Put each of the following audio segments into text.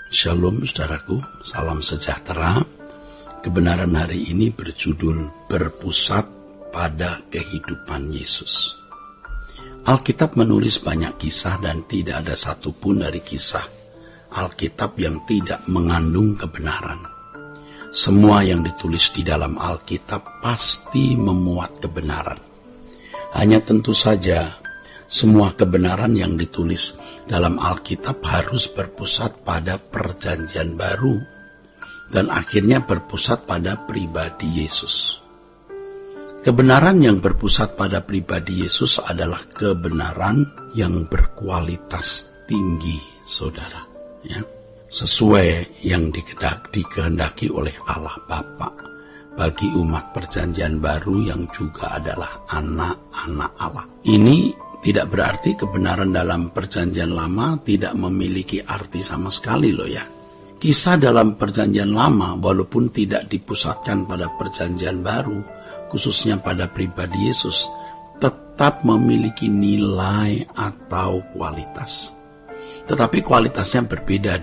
Shalom saudaraku, salam sejahtera. Kebenaran hari ini berjudul Berpusat pada Kehidupan Yesus. Alkitab menulis banyak kisah dan tidak ada satupun dari kisah Alkitab yang tidak mengandung kebenaran. Semua yang ditulis di dalam Alkitab pasti memuat kebenaran. Hanya tentu saja semua kebenaran yang ditulis dalam Alkitab harus berpusat pada Perjanjian Baru dan akhirnya berpusat pada pribadi Yesus. Kebenaran yang berpusat pada pribadi Yesus adalah kebenaran yang berkualitas tinggi, saudara. Ya, sesuai yang dikehendaki oleh Allah Bapa bagi umat Perjanjian Baru yang juga adalah anak-anak Allah. Ini tidak berarti kebenaran dalam Perjanjian Lama tidak memiliki arti sama sekali loh ya. Kisah dalam Perjanjian Lama walaupun tidak dipusatkan pada Perjanjian Baru, khususnya pada pribadi Yesus, tetap memiliki nilai atau kualitas. Tetapi kualitasnya berbeda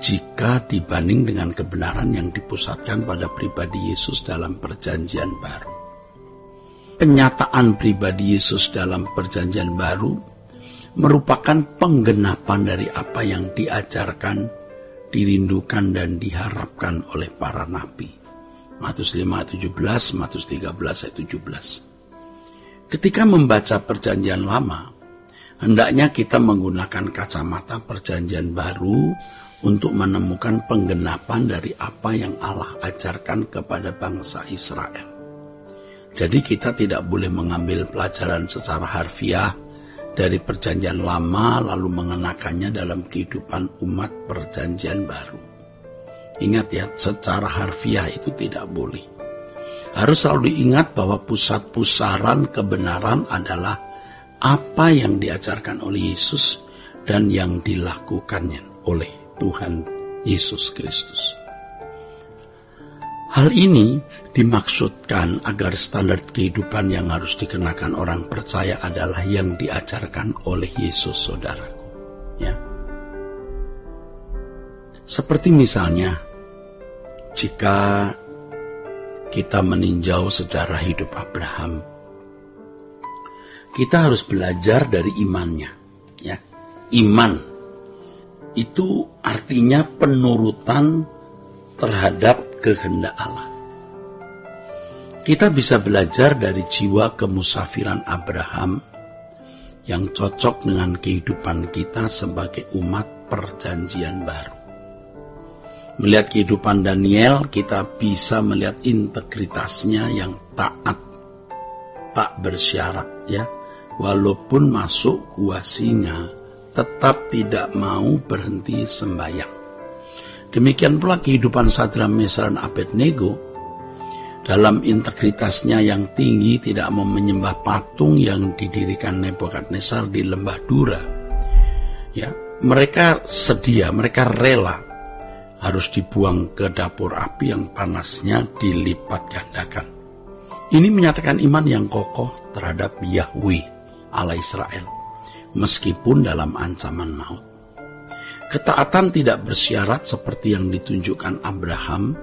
jika dibanding dengan kebenaran yang dipusatkan pada pribadi Yesus dalam Perjanjian Baru. Penyataan pribadi Yesus dalam Perjanjian Baru merupakan penggenapan dari apa yang diajarkan, dirindukan dan diharapkan oleh para nabi. Matius 5 ayat 17, Matius 13 ayat 17. Ketika membaca Perjanjian Lama, hendaknya kita menggunakan kacamata Perjanjian Baru untuk menemukan penggenapan dari apa yang Allah ajarkan kepada bangsa Israel. Jadi kita tidak boleh mengambil pelajaran secara harfiah dari Perjanjian Lama lalu mengenakannya dalam kehidupan umat Perjanjian Baru. Ingat ya, secara harfiah itu tidak boleh. Harus selalu diingat bahwa pusat-pusaran kebenaran adalah apa yang diajarkan oleh Yesus dan yang dilakukannya oleh Tuhan Yesus Kristus. Hal ini dimaksudkan agar standar kehidupan yang harus dikenakan orang percaya adalah yang diajarkan oleh Yesus, saudaraku. Ya. Seperti misalnya, jika kita meninjau sejarah hidup Abraham, kita harus belajar dari imannya. Ya. Iman itu artinya penurutan terhadap kehendak Allah. Kita bisa belajar dari jiwa kemusafiran Abraham yang cocok dengan kehidupan kita sebagai umat Perjanjian Baru. Melihat kehidupan Daniel, kita bisa melihat integritasnya yang taat, tak bersyarat ya. Walaupun masuk gua singa, tetap tidak mau berhenti sembahyang. Demikian pula kehidupan Sadrak, Mesrak, dan Abednego dalam integritasnya yang tinggi tidak mau menyembah patung yang didirikan Nebukadnezar di lembah Dura. Ya, mereka sedia, mereka rela harus dibuang ke dapur api yang panasnya dilipat gandakan. Ini menyatakan iman yang kokoh terhadap Yahweh Allah Israel meskipun dalam ancaman maut. Ketaatan tidak bersyarat seperti yang ditunjukkan Abraham,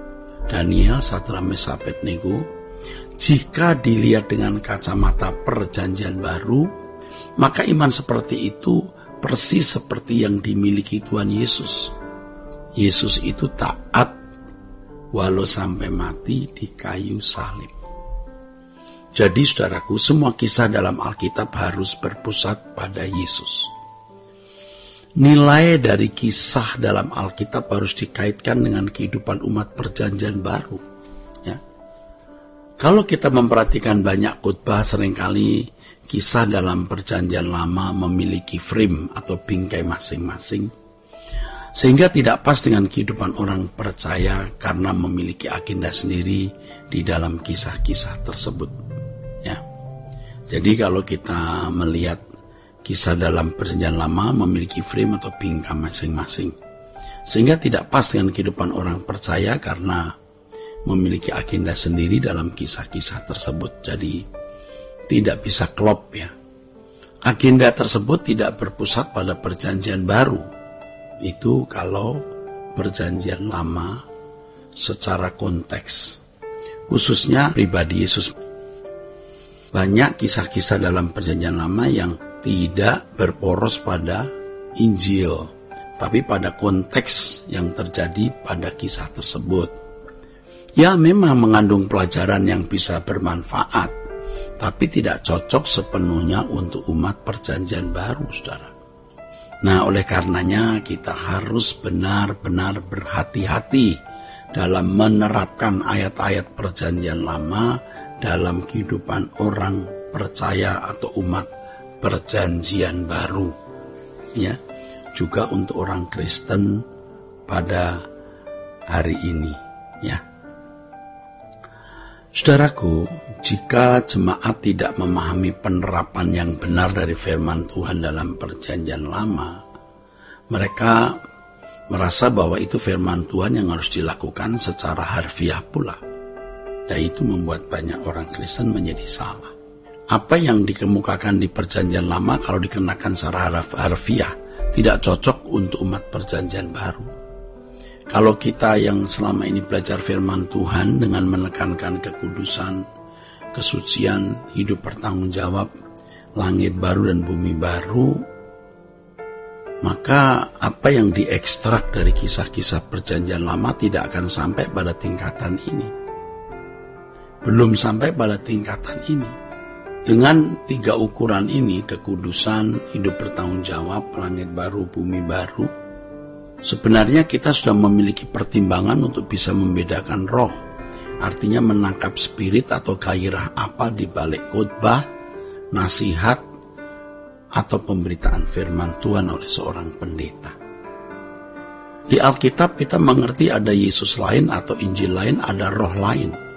Daniel, Sadrak, Mesrak, Abednego. Jika dilihat dengan kacamata Perjanjian Baru, maka iman seperti itu persis seperti yang dimiliki Tuhan Yesus. Yesus itu taat walau sampai mati di kayu salib. Jadi saudaraku, semua kisah dalam Alkitab harus berpusat pada Yesus. Nilai dari kisah dalam Alkitab harus dikaitkan dengan kehidupan umat Perjanjian Baru. Ya. Kalau kita memperhatikan banyak khotbah, seringkali kisah dalam Perjanjian Lama memiliki frame atau bingkai masing-masing, sehingga tidak pas dengan kehidupan orang percaya karena memiliki agenda sendiri di dalam kisah-kisah tersebut. Ya. Jadi kalau kita melihat kisah dalam Perjanjian Lama memiliki frame atau bingkai masing-masing, sehingga tidak pas dengan kehidupan orang percaya karena memiliki agenda sendiri dalam kisah-kisah tersebut. Jadi tidak bisa klop ya. Agenda tersebut tidak berpusat pada Perjanjian Baru, itu kalau Perjanjian Lama secara konteks, khususnya pribadi Yesus. Banyak kisah-kisah dalam Perjanjian Lama yang tidak berporos pada Injil, tapi pada konteks yang terjadi pada kisah tersebut. Ya, memang mengandung pelajaran yang bisa bermanfaat, tapi tidak cocok sepenuhnya untuk umat Perjanjian Baru, saudara. Nah, oleh karenanya kita harus benar-benar berhati-hati dalam menerapkan ayat-ayat Perjanjian Lama dalam kehidupan orang percaya atau umat Perjanjian Baru. Ya, juga untuk orang Kristen pada hari ini, ya. Saudaraku, jika jemaat tidak memahami penerapan yang benar dari firman Tuhan dalam Perjanjian Lama, mereka merasa bahwa itu firman Tuhan yang harus dilakukan secara harfiah pula. Dan itu membuat banyak orang Kristen menjadi salah. Apa yang dikemukakan di Perjanjian Lama kalau dikenakan secara harfiah tidak cocok untuk umat Perjanjian Baru. Kalau kita yang selama ini belajar firman Tuhan dengan menekankan kekudusan, kesucian, hidup bertanggung jawab, langit baru dan bumi baru, maka apa yang diekstrak dari kisah-kisah Perjanjian Lama tidak akan sampai pada tingkatan ini. Belum sampai pada tingkatan ini. Dengan 3 ukuran ini, kekudusan, hidup bertanggung jawab, langit baru, bumi baru, sebenarnya kita sudah memiliki pertimbangan untuk bisa membedakan roh. Artinya menangkap spirit atau gairah apa di balik khotbah, nasihat, atau pemberitaan firman Tuhan oleh seorang pendeta. Di Alkitab kita mengerti ada Yesus lain atau Injil lain, ada roh lain.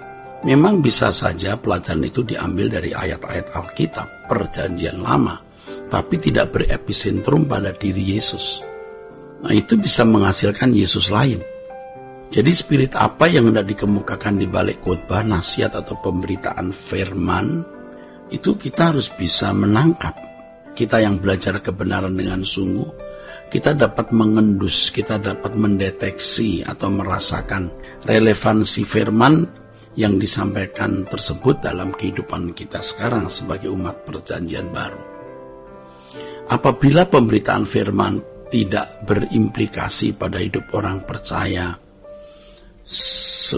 Memang bisa saja pelajaran itu diambil dari ayat-ayat Alkitab, Perjanjian Lama, tapi tidak berepisentrum pada diri Yesus. Nah, itu bisa menghasilkan Yesus lain. Jadi spirit apa yang hendak dikemukakan di balik khotbah, nasihat atau pemberitaan firman, itu kita harus bisa menangkap. Kita yang belajar kebenaran dengan sungguh, kita dapat mengendus, kita dapat mendeteksi atau merasakan relevansi firman yang disampaikan tersebut dalam kehidupan kita sekarang sebagai umat Perjanjian Baru. Apabila pemberitaan firman tidak berimplikasi pada hidup orang percaya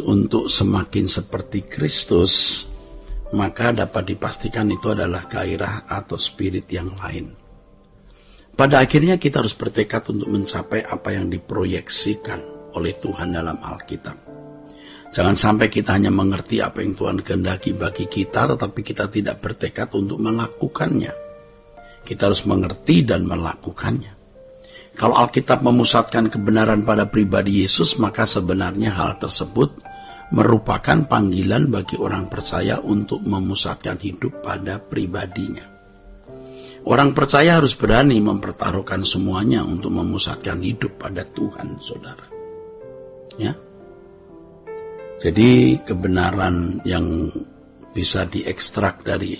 untuk semakin seperti Kristus, maka dapat dipastikan itu adalah gairah atau spirit yang lain. Pada akhirnya kita harus bertekad untuk mencapai apa yang diproyeksikan oleh Tuhan dalam Alkitab. Jangan sampai kita hanya mengerti apa yang Tuhan kehendaki bagi kita, tetapi kita tidak bertekad untuk melakukannya. Kita harus mengerti dan melakukannya. Kalau Alkitab memusatkan kebenaran pada pribadi Yesus, maka sebenarnya hal tersebut merupakan panggilan bagi orang percaya untuk memusatkan hidup pada pribadinya. Orang percaya harus berani mempertaruhkan semuanya untuk memusatkan hidup pada Tuhan, saudara. Ya. Jadi kebenaran yang bisa diekstrak dari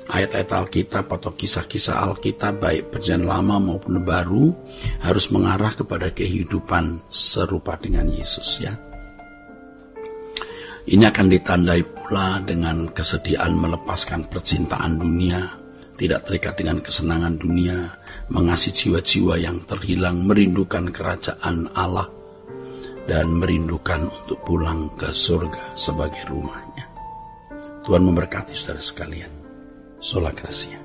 ayat-ayat Alkitab atau kisah-kisah Alkitab, baik Perjanjian Lama maupun Baru, harus mengarah kepada kehidupan serupa dengan Yesus, ya. Ini akan ditandai pula dengan kesediaan melepaskan percintaan dunia, tidak terikat dengan kesenangan dunia, mengasihi jiwa-jiwa yang terhilang, merindukan kerajaan Allah, dan merindukan untuk pulang ke surga sebagai rumahnya. Tuhan memberkati saudara sekalian. Sola Gracia.